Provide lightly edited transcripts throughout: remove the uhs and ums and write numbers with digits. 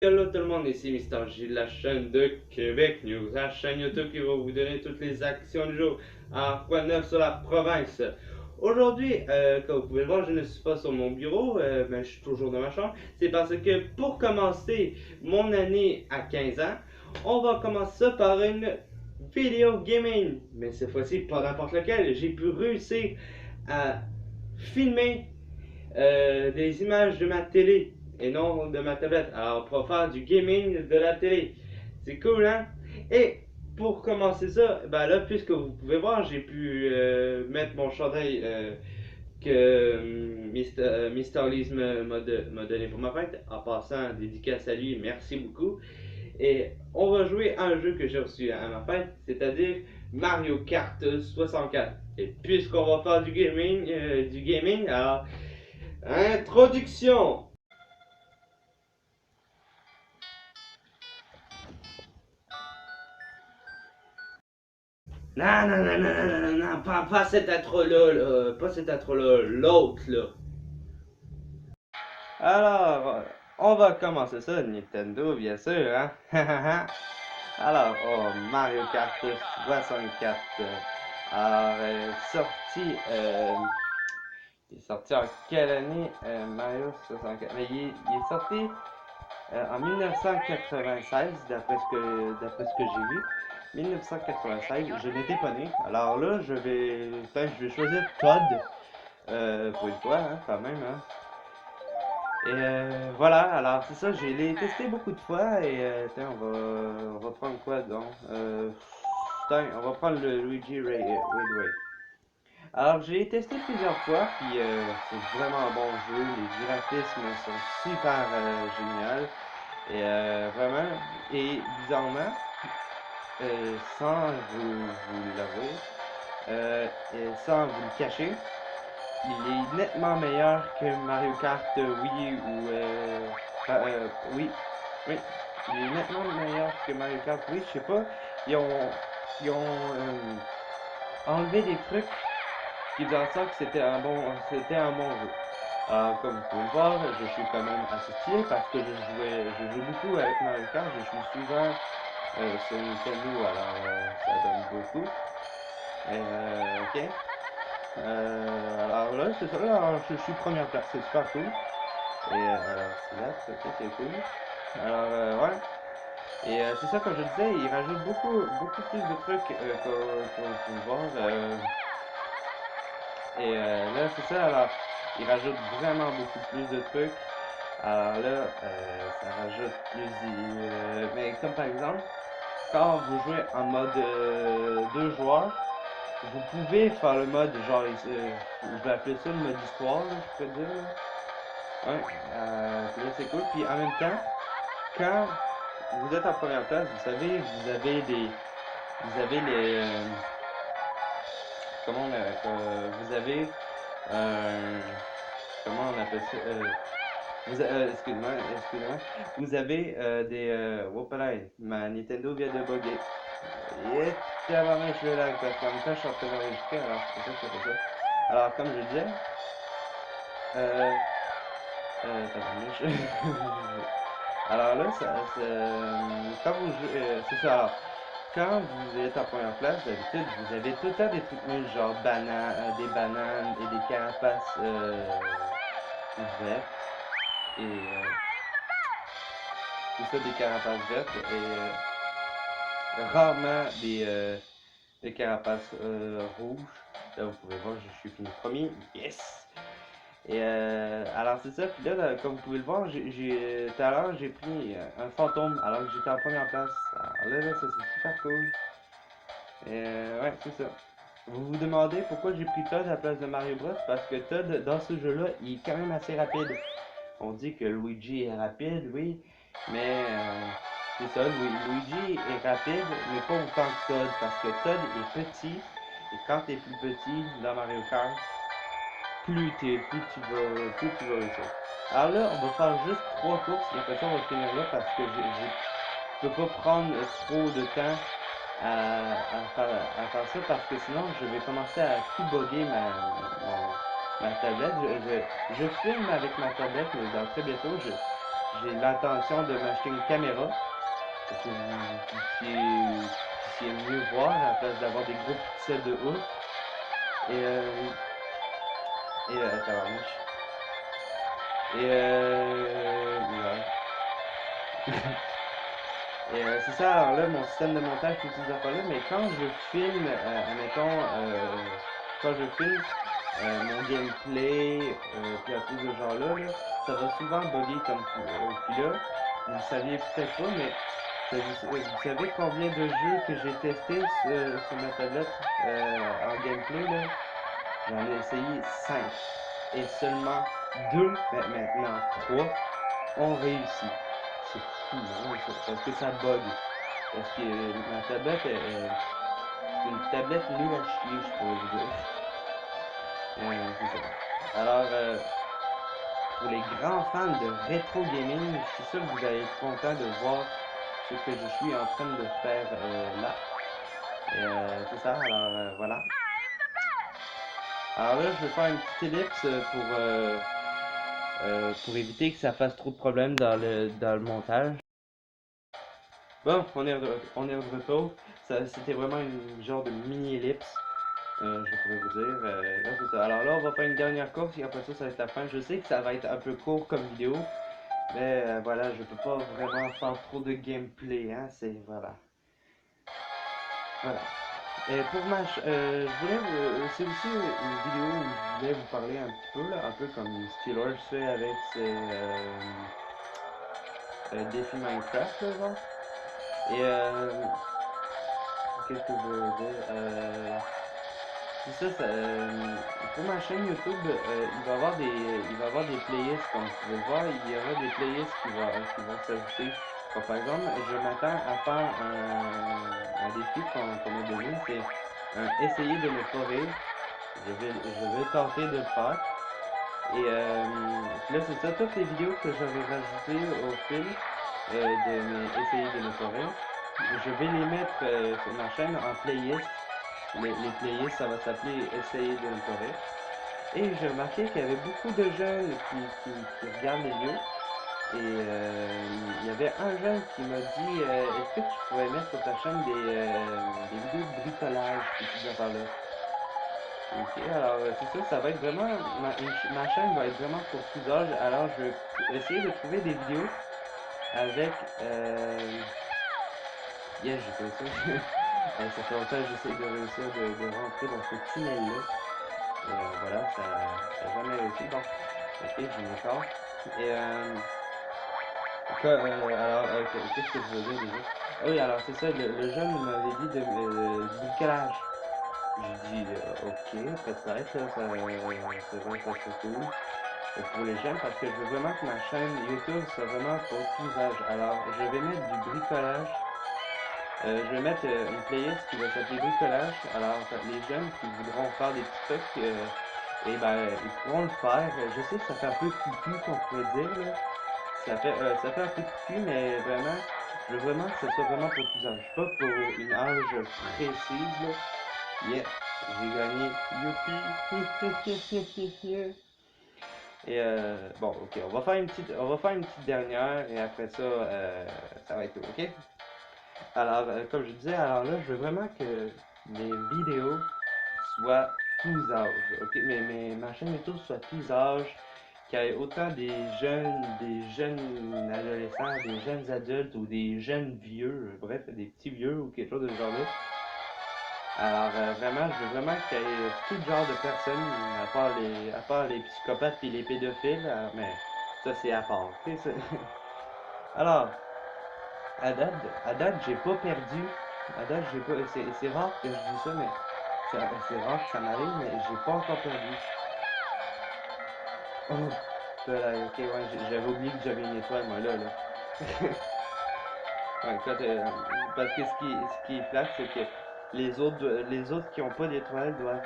Hello tout le monde, ici Mister J, la chaîne de Québec News, la chaîne YouTube qui va vous donner toutes les actions du jour en quoi de neuf sur la province. Aujourd'hui, comme vous pouvez le voir, je ne suis pas sur mon bureau, mais je suis toujours dans ma chambre. C'est parce que pour commencer mon année à 15 ans, on va commencer ça par une vidéo gaming. Mais cette fois-ci, pas n'importe laquelle. J'ai pu réussir à filmer des images de ma télé et non de ma tablette. Alors, on va faire du gaming de la télé. C'est cool, hein? Et pour commencer ça, ben là, puisque vous pouvez voir, j'ai pu mettre mon chandail que Mr. Lee's m'a donné pour ma fête. En passant, dédicace à lui, merci beaucoup. Et on va jouer à un jeu que j'ai reçu à ma fête, c'est-à-dire Mario Kart 64. Et puisqu'on va faire du gaming, alors introduction. Non, non, non, non, non, non, non, pas cette intro-là, pas cette intro-là, l'autre, là. Alors, on va commencer ça, Nintendo, bien sûr, hein. Alors, oh, Mario Kart 64. Alors, il est sorti en quelle année, Mario 64? Mais il est sorti en 1996, d'après ce que j'ai vu. 1996, je n'étais pas né. Alors là, je vais choisir Todd pour une fois, hein, quand même. Hein. Et voilà, alors c'est ça, j'ai l'ai testé beaucoup de fois et tiens, on va prendre quoi donc? Tiens, on va prendre le Radway. Alors j'ai testé plusieurs fois, puis c'est vraiment un bon jeu, les graphismes sont super géniaux. Et vraiment, et bizarrement, sans vous l'avouer, et sans vous le cacher, il est nettement meilleur que Mario Kart Wii ou oui, oui, il est nettement meilleur que Mario Kart Wii. Je sais pas, ils ont enlevé des trucs qui faisaient en sorte que c'était un bon jeu. Alors, comme vous pouvez le voir, je suis quand même assez stylé parce que je joue beaucoup avec Mario Kart, je suis souvent sur Nintendo, alors ça donne beaucoup. Ok. Alors là, c'est ça, là, alors, je suis première place, c'est super cool. Et alors, là, ok, c'est cool. Alors, ouais. Et c'est ça, comme je disais, il rajoute beaucoup plus de trucs qu'on peut voir. Et là, c'est ça, alors, il rajoute vraiment beaucoup plus de trucs. Alors là, ça rajoute mais comme par exemple, quand vous jouez en mode 2 joueurs, vous pouvez faire le mode, genre, je vais appeler ça le mode histoire, là, je peux dire. Ouais, là c'est cool. Puis en même temps, quand vous êtes en première place, vous savez, vous avez comment vous avez, euh, comment on appelle ça, excuse-moi, vous avez oh là, ma Nintendo vient de bugger. Et tabarnak, je vais lag parce qu'en même temps, je suis en train d'enregistrer, alors c'est pour ça que je fais ça. Alors, comme je disais, euh, tabarnak, alors là, quand vous jouez, c'est ça, alors, quand vous êtes en première place, d'habitude, vous avez tout le temps des trucs nuls, genre des bananes et des carapaces vertes. Et c'est ça, des carapaces vertes. Et rarement des carapaces rouges. Là, vous pouvez voir, je suis fini premier. Yes! Et alors, c'est ça. Puis là, comme vous pouvez le voir, tout à l'heure, j'ai pris un fantôme alors que j'étais en première place. Alors là, ça, c'est super cool. Et ouais, c'est ça. Vous vous demandez pourquoi j'ai pris Todd à la place de Mario Bros? Parce que Todd, dans ce jeu-là, il est quand même assez rapide. On dit que Luigi est rapide, oui, mais c'est ça, Luigi est rapide, mais pas autant que Todd, parce que Todd est petit, et quand tu es plus petit dans Mario Kart, plus tu vas réussir. Alors là, on va faire juste 3 courses, et après ça, on va finir là, parce que je peux pas prendre trop de temps à faire ça, parce que sinon, je vais commencer à tout bugger ma tablette. Je filme avec ma tablette, mais dans très bientôt, j'ai l'intention de m'acheter une caméra pour que vous puissiez mieux voir à la place d'avoir des gros pixels de ouf. Tabarnouche. Ouais. C'est ça, alors là, mon système de montage, toutes ces affaires-là, mais quand je filme, admettons, quand je filme mon gameplay, puis à tout ce genre-là, là, ça va souvent bugger comme puis là, vous le saviez peut-être pas, mais vous savez combien de jeux que j'ai testés sur ma tablette en gameplay, là? J'en ai essayé 5 et seulement 2, maintenant 3, ont réussi. C'est fou, hein, parce que ça bug. Parce que ma tablette c'est une tablette nulle à chier, je pourrais vous dire. C'est ça. Alors, pour les grands fans de rétro gaming, je suis sûr que vous allez être content de voir ce que je suis en train de faire là. C'est ça, alors voilà. Alors là, je vais faire une petite ellipse pour éviter que ça fasse trop de problèmes dans le montage. Bon, on est de retour. C'était vraiment une genre de mini-ellipse, je pourrais vous dire. Là, c'est ça. Alors là, on va faire une dernière course et après ça, ça va être la fin. Je sais que ça va être un peu court comme vidéo, mais voilà, je peux pas vraiment faire trop de gameplay, hein. Voilà. Voilà. Et pour je voulais c'est aussi une vidéo où je voulais vous parler un petit peu, là, un peu comme Steelers fait avec ses défis Minecraft, là, genre. Et qu'est-ce que je veux dire? C'est ça, pour ma chaîne YouTube, il va y avoir des playlists, comme vous pouvez le voir, il y aura des playlists qui vont s'ajouter. Comme par exemple, je m'attends à faire un défi qu'on m'a donné, c'est essayer de ne pas rire. Je vais tenter de le faire. Et puis là, c'est ça, toutes les vidéos que j'aurais rajoutées au fil de mes essayer de ne pas rire, je vais les mettre sur ma chaîne en playlist. Les playlists, ça va s'appeler Essayer de ne pas rire. Et j'ai remarqué qu'il y avait beaucoup de jeunes qui regardent les vidéos. Et il y avait un jeune qui m'a dit est-ce que tu pourrais mettre sur ta chaîne des vidéos de bricolage, ces petites affaires-là. Ok, alors c'est ça, ça va être vraiment. Ma chaîne va être vraiment pour tous âges. Alors je vais essayer de trouver des vidéos avec. Yes, j'ai fait ça. Ça fait longtemps que j'essaie de réussir de rentrer dans ce tunnel-là. Voilà, ça n'a jamais réussi. Bon, ok, je m'accorde. Et qu'est-ce que je veux dire déjà? Ah oui, alors c'est ça, le jeune m'avait dit du bricolage. J'ai dit, ok, peut-être, là, c'est vrai que ça serait cool pour les jeunes parce que je veux vraiment que ma chaîne YouTube soit vraiment pour tous âges. Alors, je vais mettre du bricolage. Je vais mettre une playlist qui va s'appeler bricolage. Alors, les jeunes qui voudront faire des petits trucs, et ben, ils pourront le faire. Je sais que ça fait un peu cucu qu'on pourrait dire, là. Ça fait un peu cucu, mais vraiment, je veux vraiment que ce soit vraiment pour tous âges. Pas pour une âge précise, là. Yeah, j'ai gagné. Youpi! Et bon, ok, on va faire une petite dernière et après ça, ça va être tout, ok? Alors, comme je disais, alors là, je veux vraiment que mes vidéos soient tous âges, ok? Mais ma chaîne YouTube soit tous âges, qu'il y ait autant des jeunes adolescents, des jeunes adultes ou des jeunes vieux, bref, des petits vieux ou quelque chose de ce genre-là. Alors, vraiment, je veux vraiment qu'il y ait tout genre de personnes, à part les psychopathes et les pédophiles, mais ça, c'est à part, ok? Alors, à date, j'ai pas perdu. À date, j'ai pas. C'est rare que je dis ça, mais c'est rare que ça m'arrive, mais j'ai pas encore perdu. Oh, ok, ouais, j'avais oublié que j'avais une étoile, moi, là. Ouais, parce que ce qui est plate, c'est que les autres qui ont pas d'étoile doivent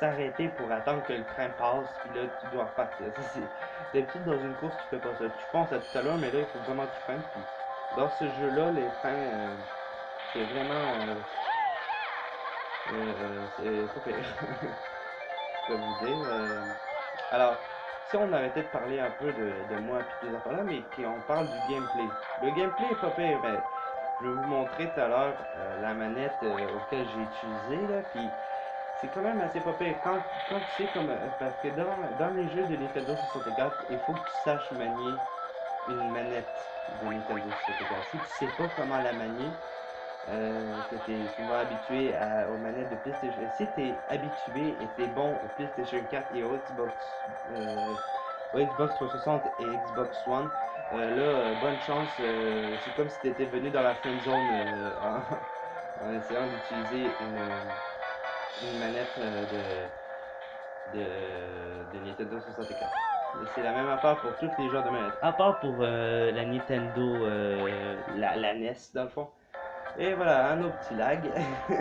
s'arrêter pour attendre que le train passe, puis là, tu dois repartir. D'habitude, dans une course, tu fais pas ça. Tu penses à tout à l'heure, mais là, il faut vraiment que tu freines. Puis, dans ce jeu-là, les freins, c'est vraiment. C'est pas pire. Je peux vous dire. Alors, si on arrêtait de parler un peu de moi et des affaires là, mais qu'on parle du gameplay. Le gameplay est pas pire, ben, je vais vous montrer tout à l'heure la manette auquel j'ai utilisé là, puis c'est quand même assez pas pire. Quand tu sais comme parce que dans les jeux de Nintendo 64, il faut que tu saches manier une manette de Nintendo 64. Si tu sais pas comment la manier, que tu es souvent habitué aux manettes de PlayStation. Si tu es habitué et tu es bon au PlayStation 4 et au Xbox 360 et Xbox One, bonne chance. C'est comme si tu étais venu dans la friend zone en essayant d'utiliser une manette de Nintendo 64. C'est la même affaire pour tous les genres de manettes. À part pour la Nintendo, la NES dans le fond. Et voilà, un autre petit lag. Je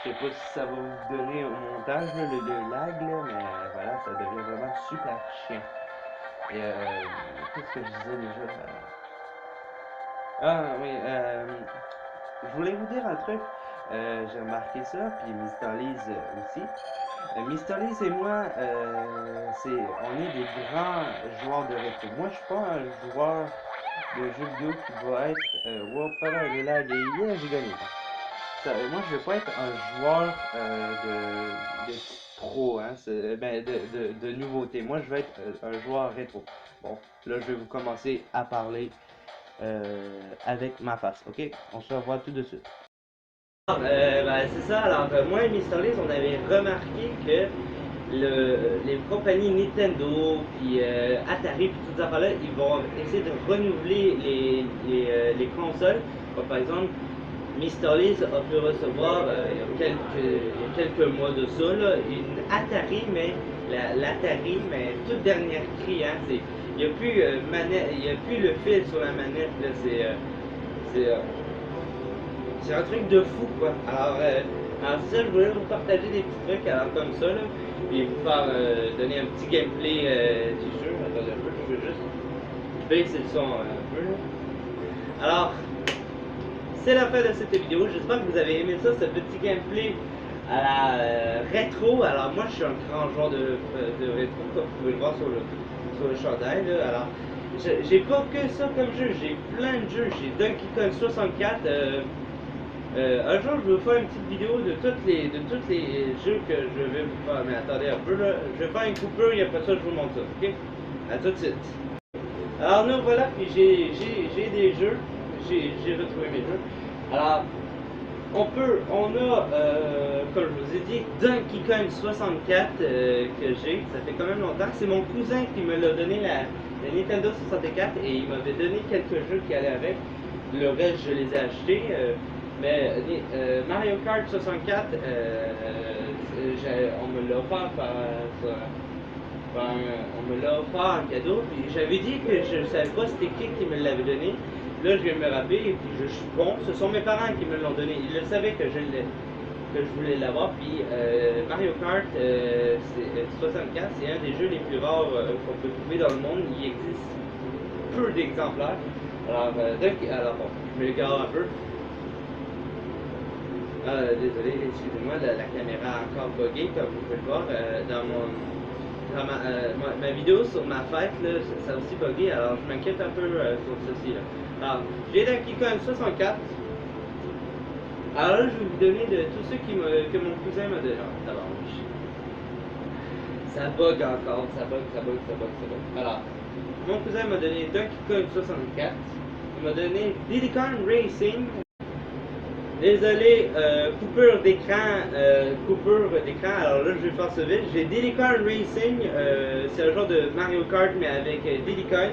sais pas si ça va vous donner au montage le lag, là, mais voilà, ça devient vraiment super chiant. Et qu'est-ce que je disais déjà? Ah oui, je voulais vous dire un truc. J'ai remarqué ça, puis Mr. Lise aussi. Mr. Lise et moi, on est des grands joueurs de rétro. Moi, je suis pas un joueur de jeux vidéo qui va être. Wow, pas là, le lag, et yeah, j'ai gagné. Moi, je veux pas être un joueur de pro, hein, ben, de nouveauté. Moi, je veux être un joueur rétro. Bon, là, je vais vous commencer à parler avec ma face, ok? On se revoit tout de suite. Ben, c'est ça, alors moi et Mr. Liz, on avait remarqué que les compagnies Nintendo, puis Atari, puis toutes ces affaires-là, ils vont essayer de renouveler les consoles. Comme par exemple, Mr. Liz a pu recevoir il y a quelques mois de ça, là, une Atari, mais l'Atari, mais toute dernière cri, hein, il n'y a plus il y a plus le fil sur la manette, là, c'est un truc de fou, quoi. Alors ça, je voulais vous partager des petits trucs alors comme ça, là, et vous faire donner un petit gameplay du jeu. Attendez un peu, je veux juste baisser le son un peu, là. Alors, c'est la fin de cette vidéo. J'espère que vous avez aimé ça, ce petit gameplay à la rétro. Alors moi, je suis un grand joueur de rétro, comme vous pouvez le voir sur le chandail, là. Alors, j'ai pas que ça comme jeu, j'ai plein de jeux. J'ai Donkey Kong 64. Un jour, je vais vous faire une petite vidéo de tous les jeux que je vais vous faire. Mais attendez un peu, là. Je vais faire une coupure et après ça, je vous montre ça, ok? À tout de suite. Alors nous voilà, puis j'ai des jeux, j'ai retrouvé mes jeux. Alors, on a, comme je vous ai dit, Donkey Kong 64 que j'ai, ça fait quand même longtemps. C'est mon cousin qui me l'a donné la Nintendo 64 et il m'avait donné quelques jeux qui allaient avec. Le reste, je les ai achetés. Mais Mario Kart 64, on me l'a offert on me l'a offert en cadeau, puis j'avais dit que je ne savais pas c'était qui me l'avait donné. Là, je viens de me rappeler, et puis je suis bon, ce sont mes parents qui me l'ont donné. Ils le savaient que je voulais l'avoir, puis Mario Kart 64, c'est un des jeux les plus rares qu'on peut trouver dans le monde. Il existe peu d'exemplaires. Alors bon, je me gare un peu. Désolé, excusez-moi, la caméra a encore bugué, comme vous pouvez le voir dans ma vidéo sur ma fête, là, ça a aussi bugué, alors je m'inquiète un peu sur ceci. Là. Alors, j'ai Donkey Kong 64. Alors là, je vais vous donner de tous ceux que mon cousin m'a donné. Ça bug encore, ça bug. Alors, mon cousin m'a donné Donkey Kong 64. Il m'a donné Diddy Kong Racing. Désolé, coupure d'écran, alors là je vais faire ça vite. J'ai Diddy Kong Racing, c'est un genre de Mario Kart mais avec Diddy Kong.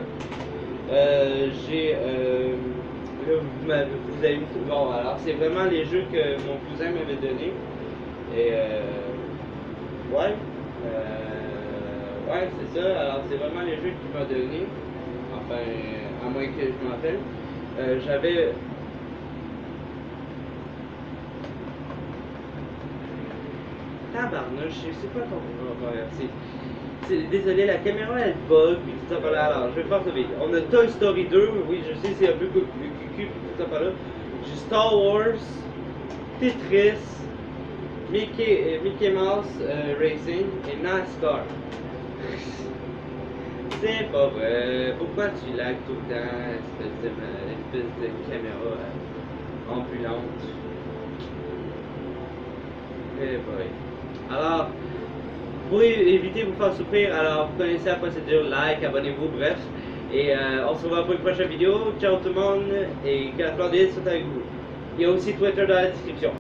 J'ai, là vous avez vu tout, bon alors c'est vraiment les jeux que mon cousin m'avait donné. Et ouais, c'est ça, alors c'est vraiment les jeux qu'il m'a donné. Enfin, à moins que je m'en rappelle. J'avais... Tabarnouche, c'est quoi ton... Désolé, la caméra elle bug, puis tout ça par là. Alors, je vais faire ça vite. On a Toy Story 2, oui, je sais, c'est un peu cucu, puis tout ça par là. J'ai Star Wars, Tetris, Mickey Mouse Racing et NASCAR. C'est pas vrai. Pourquoi tu lags tout le temps, espèce de caméra ambulante? Eh boy. Alors, pour éviter de vous faire souffrir, alors vous connaissez la procédure, like, abonnez-vous, bref. Et on se revoit pour une prochaine vidéo. Ciao tout le monde et que la fleur de l'île soit avec vous. Il y a aussi Twitter dans la description.